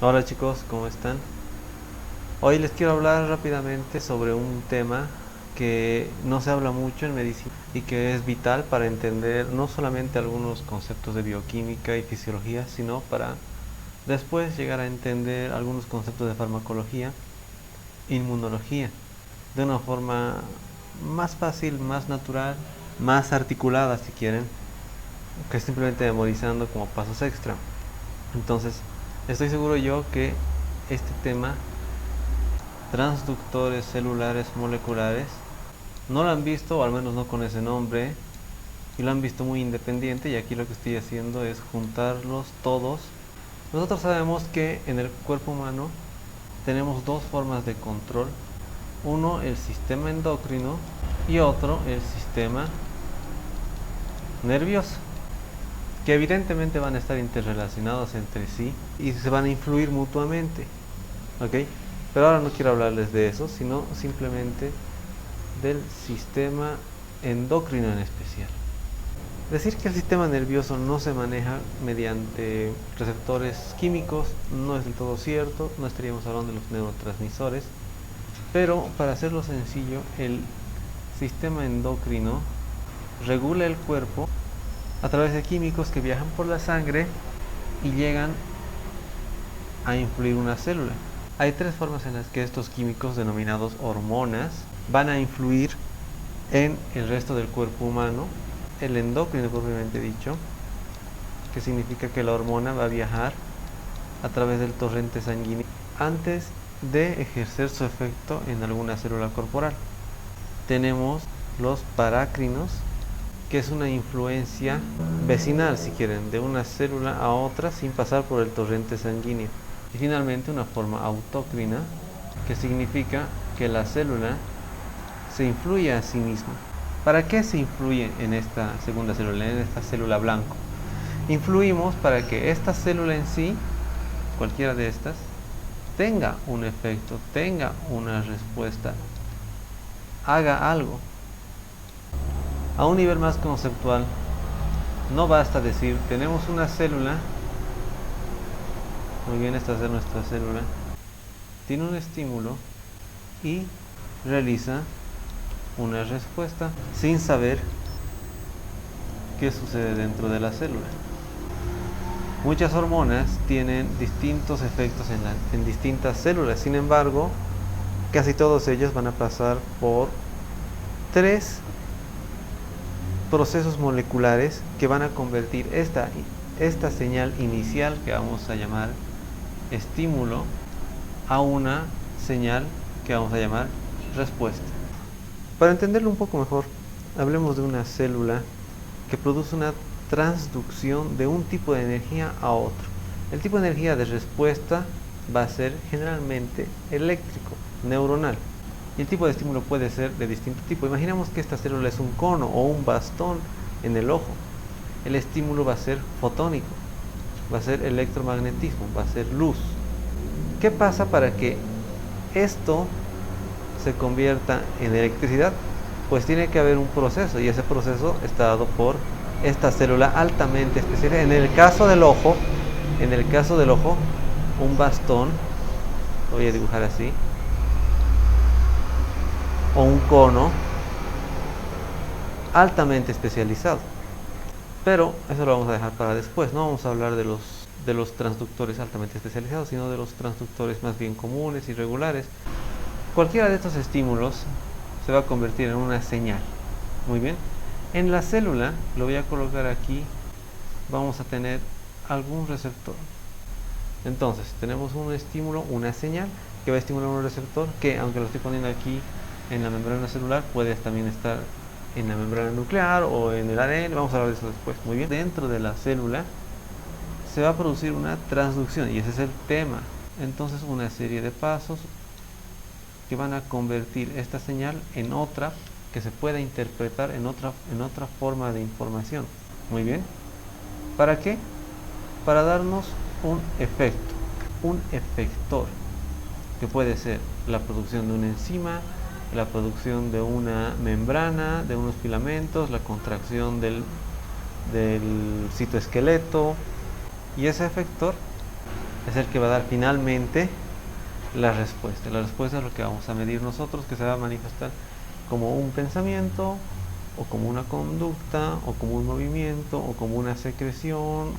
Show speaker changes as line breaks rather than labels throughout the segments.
Hola chicos, ¿cómo están? Hoy les quiero hablar rápidamente sobre un tema que no se habla mucho en medicina y que es vital para entender no solamente algunos conceptos de bioquímica y fisiología, sino para después llegar a entender algunos conceptos de farmacología, inmunología, de una forma más fácil, más natural, más articulada si quieren, que simplemente memorizando como pasos extra. Entonces, estoy seguro yo que este tema, transductores celulares moleculares, no lo han visto, o al menos no con ese nombre, y lo han visto muy independiente, y aquí lo que estoy haciendo es juntarlos todos. Nosotros sabemos que en el cuerpo humano tenemos dos formas de control: uno el sistema endocrino y otro el sistema nervioso, que evidentemente van a estar interrelacionados entre sí y se van a influir mutuamente, ¿ok? Pero ahora no quiero hablarles de eso, sino simplemente del sistema endocrino en especial. Decir que el sistema nervioso no se maneja mediante receptores químicos no es del todo cierto, no estaríamos hablando de los neurotransmisores, pero para hacerlo sencillo, el sistema endocrino regula el cuerpo a través de químicos que viajan por la sangre y llegan a influir una célula. Hay tres formas en las que estos químicos, denominados hormonas, van a influir en el resto del cuerpo humano. El endocrino propiamente dicho, que significa que la hormona va a viajar a través del torrente sanguíneo antes de ejercer su efecto en alguna célula corporal. Tenemos los parácrinos, que es una influencia vecinal, si quieren, de una célula a otra sin pasar por el torrente sanguíneo. Y finalmente una forma autócrina, que significa que la célula se influye a sí misma. ¿Para qué se influye en esta segunda célula, en esta célula blanco? Influimos para que esta célula en sí, cualquiera de estas, tenga un efecto, tenga una respuesta, haga algo. A un nivel más conceptual, no basta decir, tenemos una célula, muy bien, esta es nuestra célula, tiene un estímulo y realiza una respuesta sin saber qué sucede dentro de la célula. Muchas hormonas tienen distintos efectos en distintas células, sin embargo, casi todos ellos van a pasar por tres procesos moleculares que van a convertir esta señal inicial, que vamos a llamar estímulo, a una señal que vamos a llamar respuesta. Para entenderlo un poco mejor, hablemos de una célula que produce una transducción de un tipo de energía a otro. El tipo de energía de respuesta va a ser generalmente eléctrico, neuronal. Y el tipo de estímulo puede ser de distinto tipo. Imaginemos que esta célula es un cono o un bastón en el ojo. El estímulo va a ser fotónico, va a ser electromagnetismo, va a ser luz. ¿Qué pasa para que esto se convierta en electricidad? Pues tiene que haber un proceso, y ese proceso está dado por esta célula altamente especial. En el caso del ojo, un bastón, lo voy a dibujar así, o un cono altamente especializado. Pero eso lo vamos a dejar para después. No vamos a hablar de los transductores altamente especializados, sino de los transductores más bien comunes y regulares. Cualquiera de estos estímulos se va a convertir en una señal. Muy bien. En la célula, lo voy a colocar aquí, vamos a tener algún receptor. Entonces, tenemos un estímulo, una señal, que va a estimular un receptor, que aunque lo estoy poniendo aquí en la membrana celular, puede también estar en la membrana nuclear o en el ADN. Vamos a hablar de eso después. Muy bien. Dentro de la célula se va a producir una transducción, y ese es el tema. Entonces, una serie de pasos que van a convertir esta señal en otra que se pueda interpretar en otra forma de información. Muy bien. ¿Para qué? Para darnos un efecto, un efector, que puede ser la producción de una enzima, la producción de una membrana, de unos filamentos, la contracción del citoesqueleto, y ese efector es el que va a dar finalmente la respuesta. La respuesta es lo que vamos a medir nosotros, que se va a manifestar como un pensamiento, o como una conducta, o como un movimiento, o como una secreción,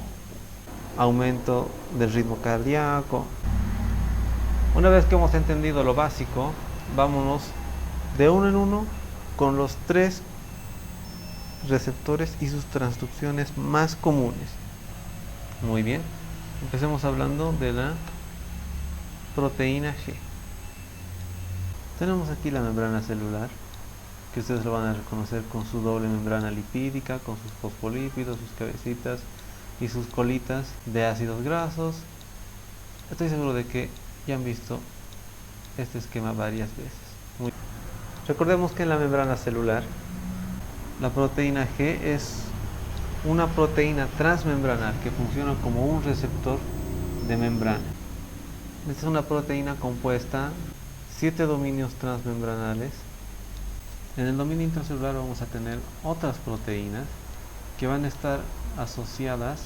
aumento del ritmo cardíaco. Una vez que hemos entendido lo básico, vámonos de uno en uno con los 3 receptores y sus transducciones más comunes. Muy bien, empecemos hablando de la proteína G. Tenemos aquí la membrana celular, que ustedes lo van a reconocer con su doble membrana lipídica, con sus fosfolípidos, sus cabecitas y sus colitas de ácidos grasos. Estoy seguro de que ya han visto este esquema varias veces. Recordemos que en la membrana celular la proteína G es una proteína transmembranal que funciona como un receptor de membrana. Esta es una proteína compuesta de 7 dominios transmembranales. En el dominio intracelular vamos a tener otras proteínas que van a estar asociadas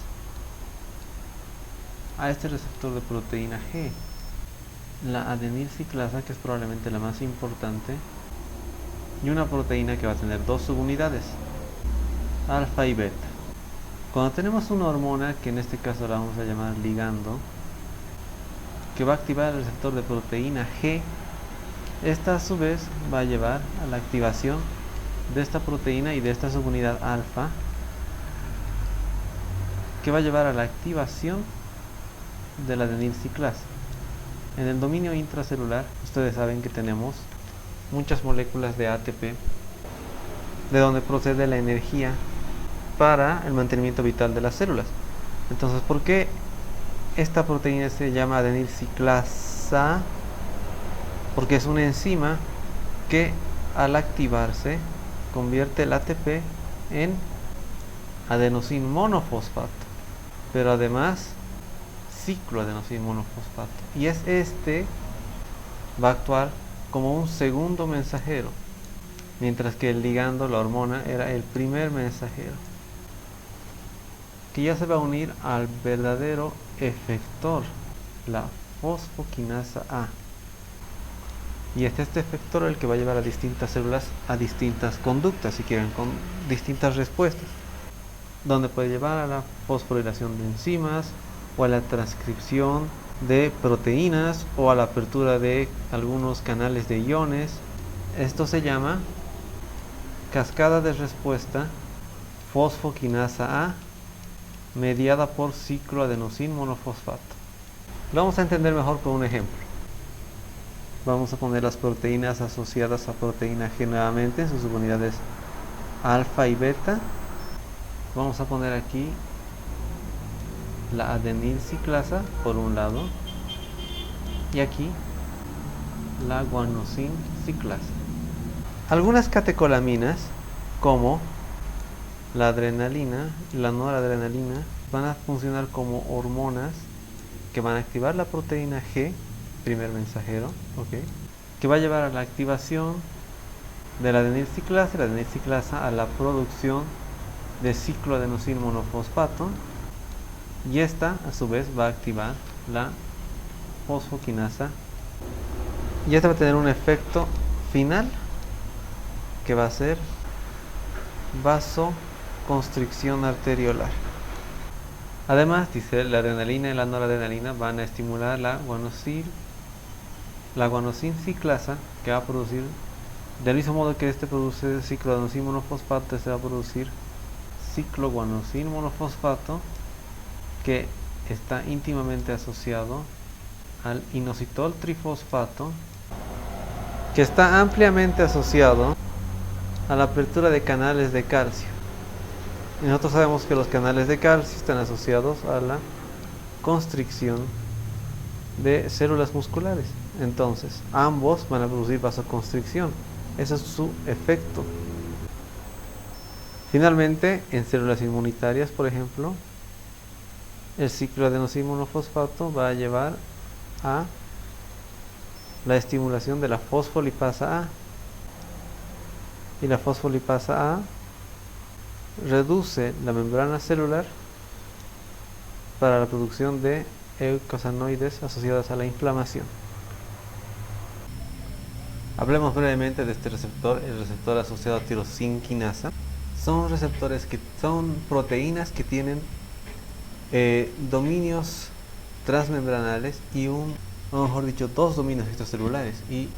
a este receptor de proteína G. La adenilciclasa, que es probablemente la más importante, y una proteína que va a tener 2 subunidades, alfa y beta. Cuando tenemos una hormona, que en este caso la vamos a llamar ligando, que va a activar el receptor de proteína G, esta a su vez va a llevar a la activación de esta proteína y de esta subunidad alfa, que va a llevar a la activación de la adenilciclasa. En el dominio intracelular, ustedes saben que tenemos muchas moléculas de ATP, de donde procede la energía para el mantenimiento vital de las células. Entonces, ¿por qué esta proteína se llama adenilciclasa? Porque es una enzima que al activarse convierte el ATP en adenosín monofosfato, pero además cicloadenosín monofosfato, y este va a actuar como un segundo mensajero, mientras que el ligando, la hormona, era el primer mensajero, que ya se va a unir al verdadero efector, la fosfoquinasa A. Y este efector el que va a llevar a distintas células a distintas conductas, si quieren, con distintas respuestas, donde puede llevar a la fosforilación de enzimas, o a la transcripción de proteínas, o a la apertura de algunos canales de iones. Esto se llama cascada de respuesta fosfoquinasa A, mediada por cicloadenosín monofosfato. Lo vamos a entender mejor con un ejemplo. Vamos a poner las proteínas asociadas a proteína G nuevamente en sus subunidades alfa y beta. Vamos a poner aquí la adenilciclasa por un lado, y aquí la guanosinciclasa. Algunas catecolaminas, como la adrenalina y la noradrenalina, van a funcionar como hormonas que van a activar la proteína G, primer mensajero, que va a llevar a la activación de la adenilciclasa, y la adenilciclasa a la producción de cicloadenosín monofosfato, y esta a su vez va a activar la fosfoquinasa, y esta va a tener un efecto final que va a ser vasoconstricción arteriolar. Además, dice, la adrenalina y la noradrenalina van a estimular la guanosinciclasa, que va a producir, del mismo modo que este produce cicloadenosín monofosfato, este va a producir cicloguanosín monofosfato, que está íntimamente asociado al inositol trifosfato, que está ampliamente asociado a la apertura de canales de calcio. Y nosotros sabemos que los canales de calcio están asociados a la constricción de células musculares. Entonces, ambos van a producir vasoconstricción. Ese es su efecto. Finalmente, en células inmunitarias, por ejemplo, el cicloadenosín monofosfato va a llevar a la estimulación de la fosfolipasa A, y la fosfolipasa A reduce la membrana celular para la producción de eicosanoides asociadas a la inflamación. Hablemos brevemente de este receptor, el receptor asociado a tirosinquinasa. Son proteínas que tienen dominios transmembranales y mejor dicho, dos dominios extracelulares, y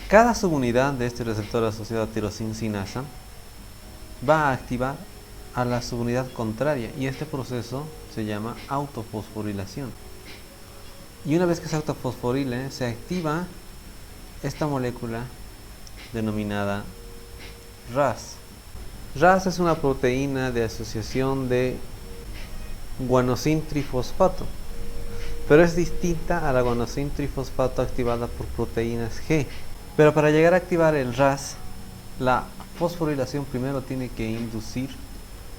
cada subunidad de este receptor asociado a tirosinquinasa va a activar a la subunidad contraria, y este proceso se llama autofosforilación. Y una vez que se autofosforile, se activa esta molécula denominada RAS. RAS es una proteína de asociación de guanosin trifosfato, pero es distinta a la guanosin trifosfato activada por proteínas G. Pero para llegar a activar el RAS, la fosforilación primero tiene que inducir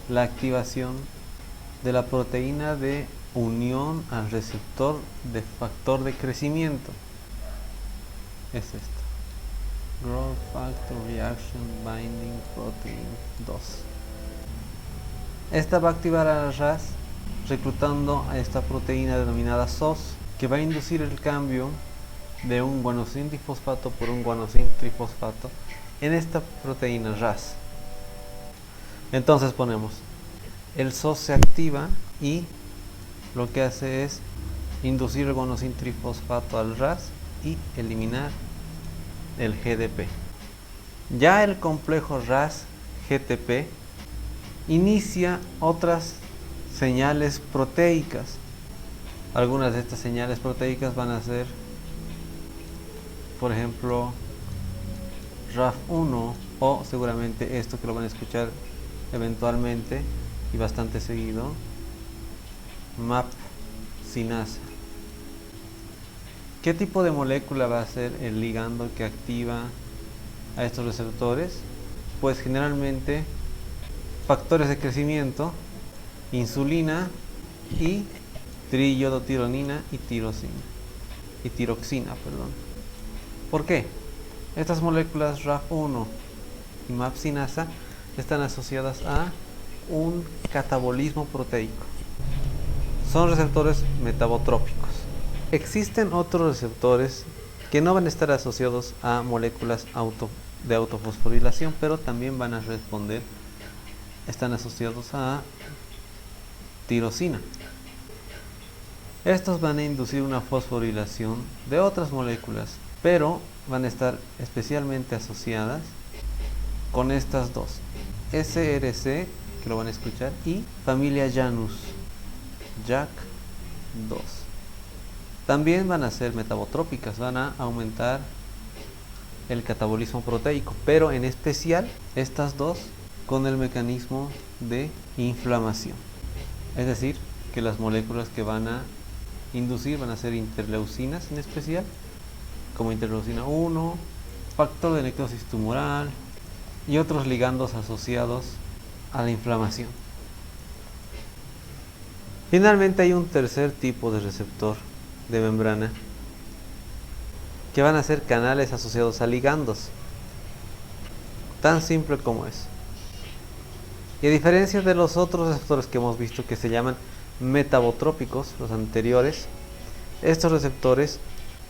la activación de la proteína de unión al receptor de factor de crecimiento. Es esto: Growth Factor Reaction Binding Protein 2. Esta va a activar al RAS reclutando a esta proteína denominada SOS, que va a inducir el cambio de un guanosin difosfato por un guanosin trifosfato en esta proteína RAS. Entonces ponemos, el SOS se activa y lo que hace es inducir el guanosin trifosfato al RAS y eliminar el GDP. Ya el complejo RAS-GTP inicia otras señales proteicas. Algunas de estas señales proteicas van a ser, por ejemplo, RAF1, o seguramente esto que lo van a escuchar eventualmente y bastante seguido, MAP sinasa. ¿Qué tipo de molécula va a ser el ligando que activa a estos receptores? Pues generalmente factores de crecimiento, insulina y triiodotironina y tiroxina. ¿Por qué? Estas moléculas RAF1 y MAP sinasa están asociadas a un catabolismo proteico. Son receptores metabotrópicos. Existen otros receptores que no van a estar asociados a moléculas de autofosforilación, pero también van a responder, están asociados a tirosina. Estos van a inducir una fosforilación de otras moléculas, pero van a estar especialmente asociadas con estas dos, SRC, que lo van a escuchar, y familia Janus, JAK2. También van a ser metabotrópicas, van a aumentar el catabolismo proteico, pero en especial estas dos con el mecanismo de inflamación. Es decir, que las moléculas que van a inducir van a ser interleucinas en especial, como interleucina 1, factor de necrosis tumoral y otros ligandos asociados a la inflamación. Finalmente hay un tercer tipo de receptor de membrana que van a ser canales asociados a ligandos, tan simple como es. Y a diferencia de los otros receptores que hemos visto que se llaman metabotrópicos, los anteriores, estos receptores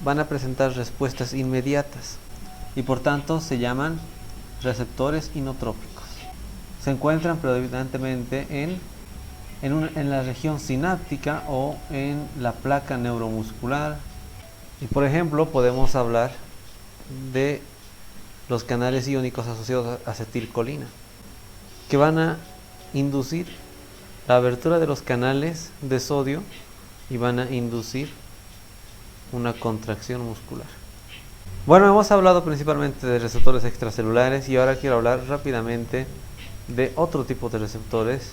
van a presentar respuestas inmediatas y por tanto se llaman receptores inotrópicos. Se encuentran predominantemente en la región sináptica o en la placa neuromuscular. Y por ejemplo podemos hablar de los canales iónicos asociados a acetilcolina, que van a inducir la abertura de los canales de sodio y van a inducir una contracción muscular. Bueno, hemos hablado principalmente de receptores extracelulares y ahora quiero hablar rápidamente de otro tipo de receptores,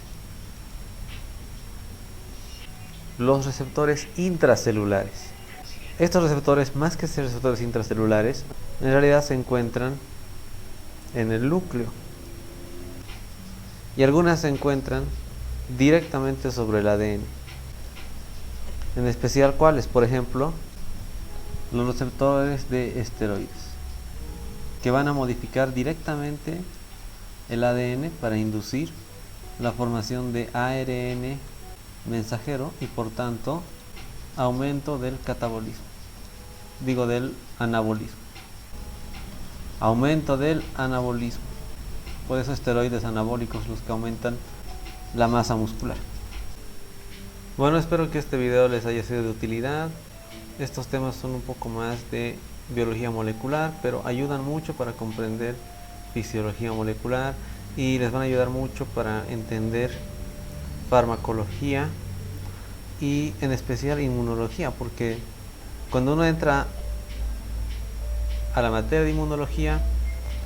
los receptores intracelulares. Estos receptores, más que ser receptores intracelulares, en realidad se encuentran en el núcleo y algunas se encuentran directamente sobre el ADN. En especial, ¿cuáles? Por ejemplo, los receptores de esteroides, que van a modificar directamente el ADN para inducir la formación de ARN mensajero y por tanto aumento del catabolismo, digo del anabolismo, aumento del anabolismo. Por eso esteroides anabólicos los que aumentan la masa muscular. Bueno, espero que este video les haya sido de utilidad. Estos temas son un poco más de biología molecular, pero ayudan mucho para comprender fisiología molecular y les van a ayudar mucho para entender farmacología y en especial inmunología, porque cuando uno entra a la materia de inmunología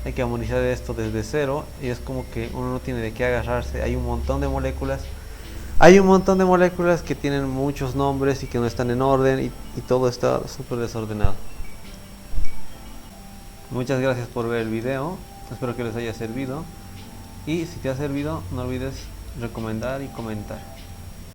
hay que armonizar esto desde cero y es como que uno no tiene de qué agarrarse. Hay un montón de moléculas que tienen muchos nombres y que no están en orden y todo está súper desordenado. Muchas gracias por ver el video, espero que les haya servido y si te ha servido no olvides recomendar y comentar.